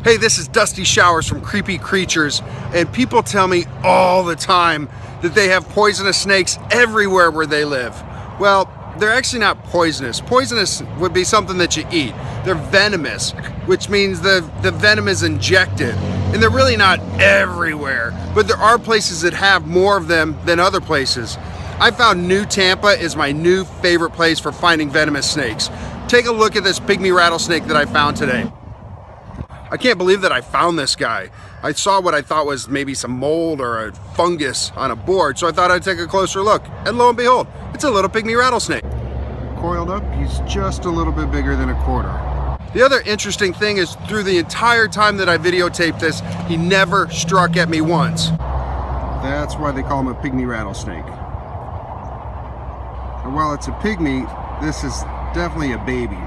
Hey, this is Dusty Showers from Creepy Creatures, and people tell me all the time that they have poisonous snakes everywhere where they live. Well, they're actually not poisonous. Poisonous would be something that you eat. They're venomous, which means the venom is injected. And they're really not everywhere, but there are places that have more of them than other places. I found New Tampa is my new favorite place for finding venomous snakes. Take a look at this pygmy rattlesnake that I found today. I can't believe that I found this guy. I saw what I thought was maybe some mold or a fungus on a board, so I thought I'd take a closer look. And lo and behold, it's a little pygmy rattlesnake. Coiled up, he's just a little bit bigger than a quarter. The other interesting thing is through the entire time that I videotaped this, he never struck at me once. That's why they call him a pygmy rattlesnake. And while it's a pygmy, this is definitely a baby.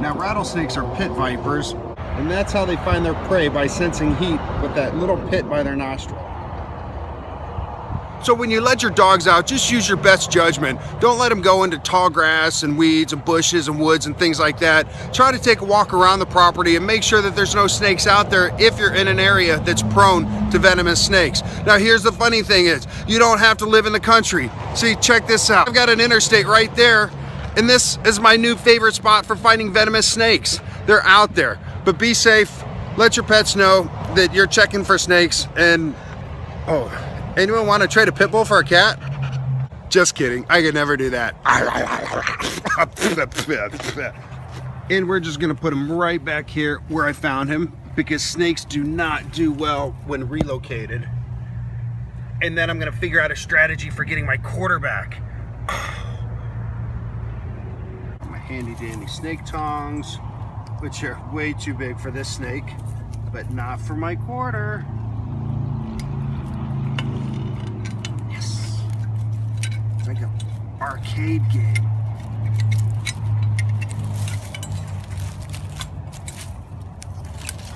Now, rattlesnakes are pit vipers, and that's how they find their prey, by sensing heat with that little pit by their nostril. So when you let your dogs out, just use your best judgment. Don't let them go into tall grass and weeds and bushes and woods and things like that. Try to take a walk around the property and make sure that there's no snakes out there if you're in an area that's prone to venomous snakes. Now, here's the funny thing is, you don't have to live in the country. See, check this out. I've got an interstate right there, and this is my new favorite spot for finding venomous snakes. They're out there, but be safe. Let your pets know that you're checking for snakes. And anyone want to trade a pit bull for a cat? Just kidding, I could never do that. And we're just gonna put him right back here where I found him, because snakes do not do well when relocated. And then I'm gonna figure out a strategy for getting my quarter back. My handy dandy snake tongs, which are way too big for this snake, but not for my quarter. Yes. It's like an arcade game.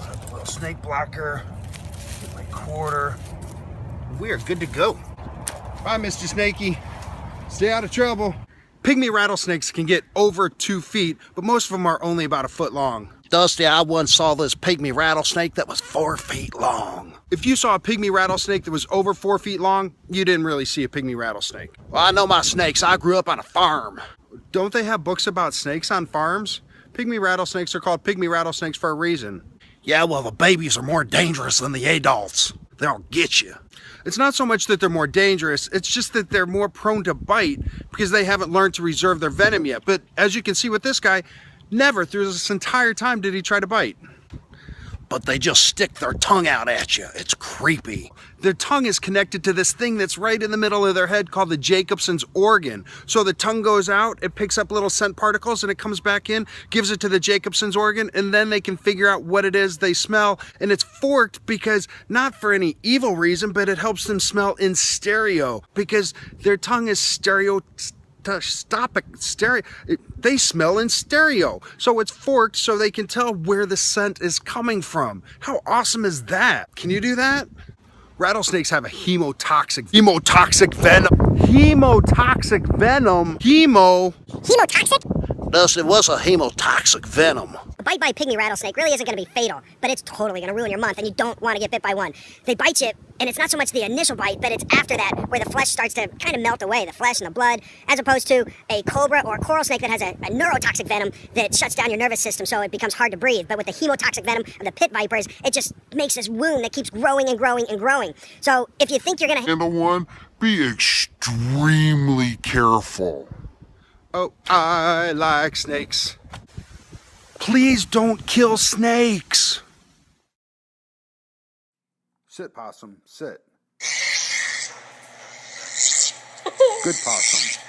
Put up a little snake blocker, get my quarter. We are good to go. Bye, Mr. Snakey. Stay out of trouble. Pygmy rattlesnakes can get over 2 feet, but most of them are only about a foot long. Dusty, I once saw this pygmy rattlesnake that was 4 feet long. If you saw a pygmy rattlesnake that was over 4 feet long, you didn't really see a pygmy rattlesnake. Well, I know my snakes. I grew up on a farm. Don't they have books about snakes on farms? Pygmy rattlesnakes are called pygmy rattlesnakes for a reason. Yeah, well, the babies are more dangerous than the adults. They'll get you. It's not so much that they're more dangerous, it's just that they're more prone to bite because they haven't learned to reserve their venom yet. But as you can see with this guy, never through this entire time did he try to bite. But they just stick their tongue out at you. It's creepy. Their tongue is connected to this thing that's right in the middle of their head called the Jacobson's organ. So the tongue goes out, it picks up little scent particles, and it comes back in, gives it to the Jacobson's organ, and then they can figure out what it is they smell. And it's forked because, not for any evil reason, but it helps them smell in stereo because their tongue is they smell in stereo, so it's forked so they can tell where the scent is coming from. How awesome is that? Can you do that? Rattlesnakes have a hemotoxic venom. Hemotoxic venom. Hemotoxic? Dusty, what's a hemotoxic venom? A bite by a pygmy rattlesnake really isn't going to be fatal, but it's totally going to ruin your month, and you don't want to get bit by one. They bite you, and it's not so much the initial bite, but it's after that where the flesh starts to kind of melt away, the flesh and the blood, as opposed to a cobra or a coral snake that has a neurotoxic venom that shuts down your nervous system so it becomes hard to breathe. But with the hemotoxic venom of the pit vipers, it just makes this wound that keeps growing and growing and growing. So if you think you're going to handle one, be extremely careful. Oh, I like snakes. Please don't kill snakes. Sit, possum, sit. Good possum.